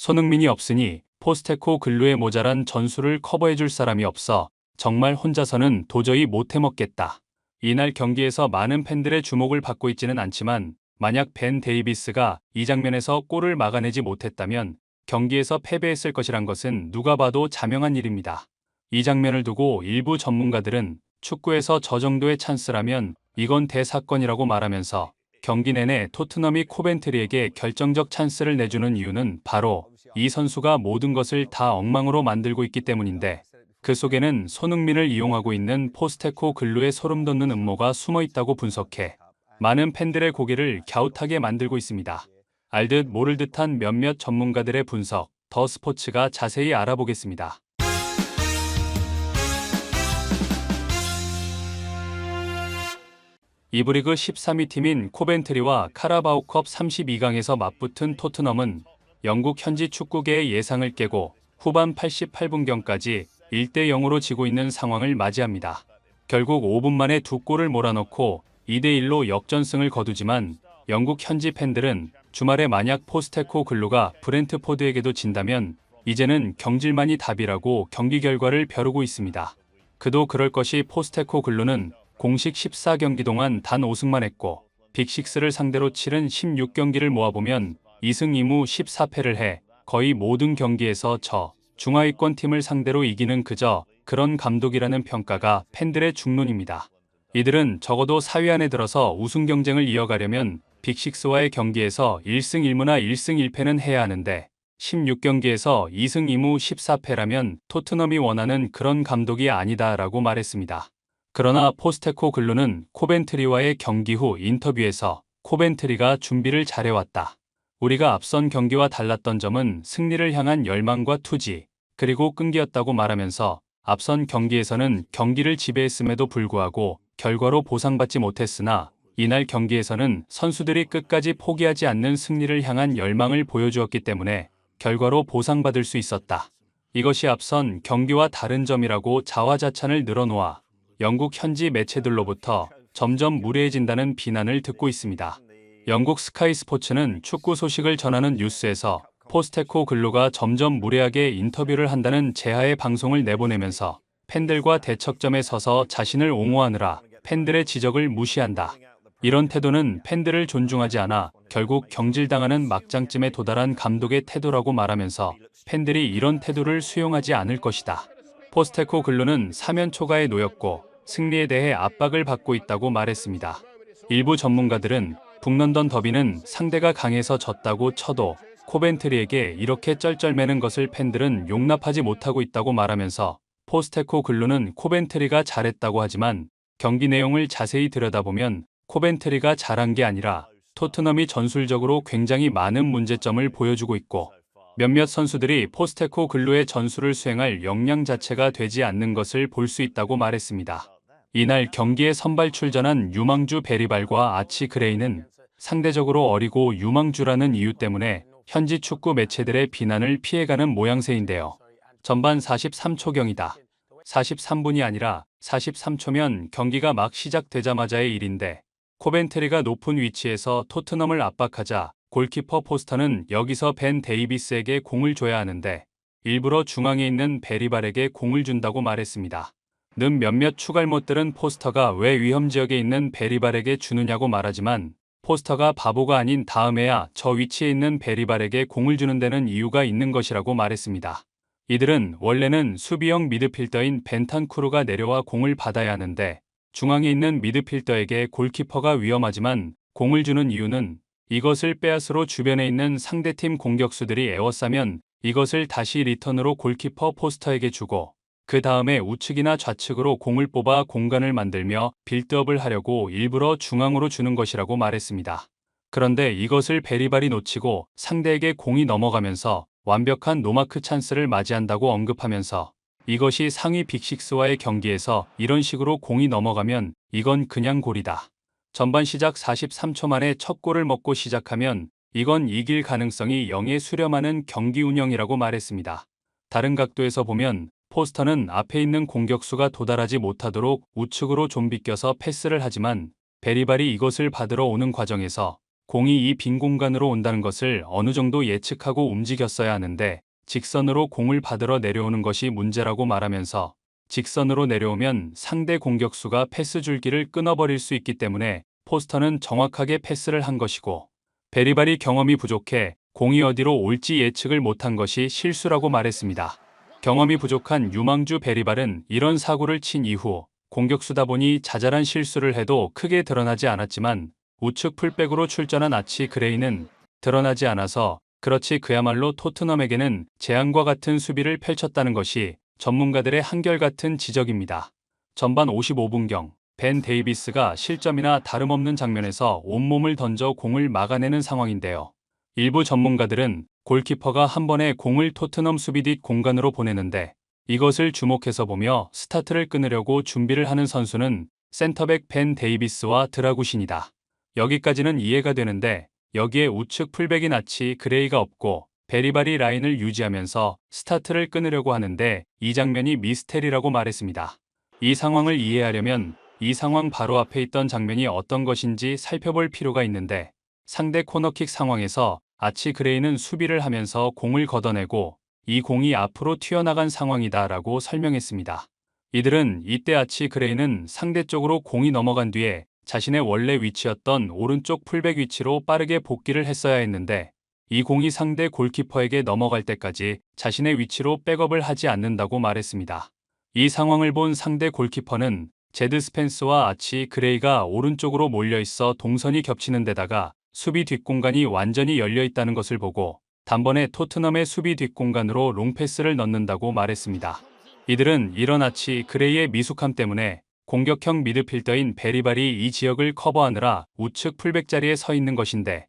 손흥민이 없으니 포스테코글루의 모자란 전술을 커버해줄 사람이 없어 정말 혼자서는 도저히 못 해먹겠다. 이날 경기에서 많은 팬들의 주목을 받고 있지는 않지만 만약 벤 데이비스가 이 장면에서 골을 막아내지 못했다면 경기에서 패배했을 것이란 것은 누가 봐도 자명한 일입니다. 이 장면을 두고 일부 전문가들은 축구에서 저 정도의 찬스라면 이건 대사건이라고 말하면서 경기 내내 토트넘이 코벤트리에게 결정적 찬스를 내주는 이유는 바로 이 선수가 모든 것을 다 엉망으로 만들고 있기 때문인데 그 속에는 손흥민을 이용하고 있는 포스테코글루의 소름돋는 음모가 숨어 있다고 분석해 많은 팬들의 고개를 갸웃하게 만들고 있습니다. 알듯 모를 듯한 몇몇 전문가들의 분석, 더 스포츠가 자세히 알아보겠습니다. 이부 리그 13위 팀인 코벤트리와 카라바오컵 32강에서 맞붙은 토트넘은 영국 현지 축구계의 예상을 깨고 후반 88분경까지 1대0으로 지고 있는 상황을 맞이합니다. 결국 5분 만에 2골을 몰아넣고 2대1로 역전승을 거두지만 영국 현지 팬들은 주말에 만약 포스테코글루가 브렌트포드에게도 진다면 이제는 경질만이 답이라고 경기 결과를 벼르고 있습니다. 그도 그럴 것이 포스테코글루는 공식 14경기 동안 단 5승만 했고 빅6를 상대로 치른 16경기를 모아보면 2승 2무 14패를 해 거의 모든 경기에서 중하위권 팀을 상대로 이기는 그저 그런 감독이라는 평가가 팬들의 중론입니다. 이들은 적어도 4위 안에 들어서 우승 경쟁을 이어가려면 빅6와의 경기에서 1승 1무나 1승 1패는 해야 하는데 16경기에서 2승 2무 14패라면 토트넘이 원하는 그런 감독이 아니다라고 말했습니다. 그러나 포스테코글루는 코벤트리와의 경기 후 인터뷰에서 코벤트리가 준비를 잘해왔다. 우리가 앞선 경기와 달랐던 점은 승리를 향한 열망과 투지, 그리고 끈기였다고 말하면서 앞선 경기에서는 경기를 지배했음에도 불구하고 결과로 보상받지 못했으나 이날 경기에서는 선수들이 끝까지 포기하지 않는 승리를 향한 열망을 보여주었기 때문에 결과로 보상받을 수 있었다. 이것이 앞선 경기와 다른 점이라고 자화자찬을 늘어놓아 영국 현지 매체들로부터 점점 무례해진다는 비난을 듣고 있습니다. 영국 스카이 스포츠는 축구 소식을 전하는 뉴스에서 포스테코글루가 점점 무례하게 인터뷰를 한다는 제하의 방송을 내보내면서 팬들과 대척점에 서서 자신을 옹호하느라 팬들의 지적을 무시한다. 이런 태도는 팬들을 존중하지 않아 결국 경질당하는 막장쯤에 도달한 감독의 태도라고 말하면서 팬들이 이런 태도를 수용하지 않을 것이다. 포스테코글루는 사면 초과에 놓였고 승리에 대해 압박을 받고 있다고 말했습니다. 일부 전문가들은 북런던 더비는 상대가 강해서 졌다고 쳐도 코벤트리에게 이렇게 쩔쩔매는 것을 팬들은 용납하지 못하고 있다고 말하면서 포스테코글루는 코벤트리가 잘했다고 하지만 경기 내용을 자세히 들여다보면 코벤트리가 잘한 게 아니라 토트넘이 전술적으로 굉장히 많은 문제점을 보여주고 있고 몇몇 선수들이 포스테코글루의 전술을 수행할 역량 자체가 되지 않는 것을 볼 수 있다고 말했습니다. 이날 경기에 선발 출전한 유망주 베리발과 아치 그레이는 상대적으로 어리고 유망주라는 이유 때문에 현지 축구 매체들의 비난을 피해가는 모양새인데요. 전반 43초경이다. 43분이 아니라 43초면 경기가 막 시작되자마자의 일인데 코벤트리가 높은 위치에서 토트넘을 압박하자 골키퍼 포스터는 여기서 벤 데이비스에게 공을 줘야 하는데 일부러 중앙에 있는 베리발에게 공을 준다고 말했습니다. 는 몇몇 추갈못들은 포스터가 왜 위험지역에 있는 베리발에게 주느냐고 말하지만 포스터가 바보가 아닌 다음에야 저 위치에 있는 베리발에게 공을 주는 데는 이유가 있는 것이라고 말했습니다. 이들은 원래는 수비형 미드필더인 벤탄쿠르가 내려와 공을 받아야 하는데 중앙에 있는 미드필더에게 골키퍼가 위험하지만 공을 주는 이유는 이것을 빼앗으로 주변에 있는 상대팀 공격수들이 에워싸면 이것을 다시 리턴으로 골키퍼 포스터에게 주고 그 다음에 우측이나 좌측으로 공을 뽑아 공간을 만들며 빌드업을 하려고 일부러 중앙으로 주는 것이라고 말했습니다. 그런데 이것을 베리발이 놓치고 상대에게 공이 넘어가면서 완벽한 노마크 찬스를 맞이한다고 언급하면서 이것이 상위 빅6와의 경기에서 이런 식으로 공이 넘어가면 이건 그냥 골이다. 전반 시작 43초 만에 첫 골을 먹고 시작하면 이건 이길 가능성이 0에 수렴하는 경기 운영이라고 말했습니다. 다른 각도에서 보면 포스터는 앞에 있는 공격수가 도달하지 못하도록 우측으로 좀 비껴서 패스를 하지만 베리발이 이것을 받으러 오는 과정에서 공이 이 빈 공간으로 온다는 것을 어느 정도 예측하고 움직였어야 하는데 직선으로 공을 받으러 내려오는 것이 문제라고 말하면서 직선으로 내려오면 상대 공격수가 패스 줄기를 끊어버릴 수 있기 때문에 포스터는 정확하게 패스를 한 것이고 베리발이 경험이 부족해 공이 어디로 올지 예측을 못한 것이 실수라고 말했습니다. 경험이 부족한 유망주 베리발은 이런 사고를 친 이후 공격수다 보니 자잘한 실수를 해도 크게 드러나지 않았지만 우측 풀백으로 출전한 아치 그레이는 드러나지 않아서 그렇지 그야말로 토트넘에게는 재앙과 같은 수비를 펼쳤다는 것이 전문가들의 한결같은 지적입니다. 전반 55분경 벤 데이비스가 실점이나 다름없는 장면에서 온몸을 던져 공을 막아내는 상황인데요. 일부 전문가들은 골키퍼가 한 번에 공을 토트넘 수비 뒷 공간으로 보내는데 이것을 주목해서 보며 스타트를 끊으려고 준비를 하는 선수는 센터백 벤 데이비스와 드라구신이다. 여기까지는 이해가 되는데 여기에 우측 풀백인 아치 그레이가 없고 베리발이 라인을 유지하면서 스타트를 끊으려고 하는데 이 장면이 미스테리라고 말했습니다. 이 상황을 이해하려면 이 상황 바로 앞에 있던 장면이 어떤 것인지 살펴볼 필요가 있는데 상대 코너킥 상황에서 아치 그레이는 수비를 하면서 공을 걷어내고 이 공이 앞으로 튀어나간 상황이다 라고 설명했습니다. 이들은 이때 아치 그레이는 상대 쪽으로 공이 넘어간 뒤에 자신의 원래 위치였던 오른쪽 풀백 위치로 빠르게 복귀를 했어야 했는데 이 공이 상대 골키퍼에게 넘어갈 때까지 자신의 위치로 백업을 하지 않는다고 말했습니다. 이 상황을 본 상대 골키퍼는 제드 스펜스와 아치 그레이가 오른쪽으로 몰려있어 동선이 겹치는 데다가 수비 뒷공간이 완전히 열려있다는 것을 보고 단번에 토트넘의 수비 뒷공간으로 롱패스를 넣는다고 말했습니다. 이들은 이런 아치 그레이의 미숙함 때문에 공격형 미드필더인 베리발이 이 지역을 커버하느라 우측 풀백 자리에 서 있는 것인데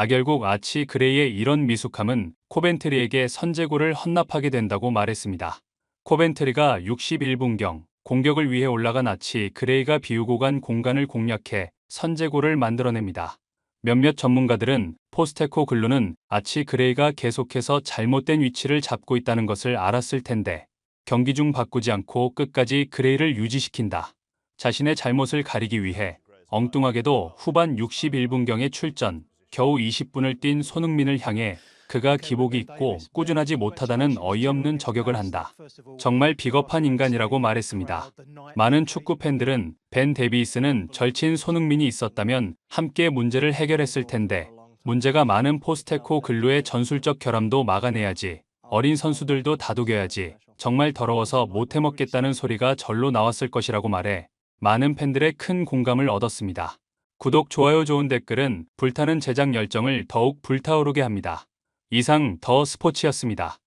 결국 아치 그레이의 이런 미숙함은 코벤트리에게 선제골을 헌납하게 된다고 말했습니다. 코벤트리가 61분경 공격을 위해 올라간 아치 그레이가 비우고 간 공간을 공략해 선제골을 만들어냅니다. 몇몇 전문가들은 포스테코글루는 아치 그레이가 계속해서 잘못된 위치를 잡고 있다는 것을 알았을 텐데 경기 중 바꾸지 않고 끝까지 그레이를 유지시킨다. 자신의 잘못을 가리기 위해 엉뚱하게도 후반 61분경에 출전, 겨우 20분을 뛴 손흥민을 향해 그가 기복이 있고 꾸준하지 못하다는 어이없는 저격을 한다. 정말 비겁한 인간이라고 말했습니다. 많은 축구 팬들은 벤 데이비스는 절친 손흥민이 있었다면 함께 문제를 해결했을 텐데 문제가 많은 포스테코글루의 전술적 결함도 막아내야지. 어린 선수들도 다독여야지. 정말 더러워서 못 해먹겠다는 소리가 절로 나왔을 것이라고 말해 많은 팬들의 큰 공감을 얻었습니다. 구독, 좋아요, 좋은 댓글은 불타는 제작 열정을 더욱 불타오르게 합니다. 이상 더 스포츠였습니다.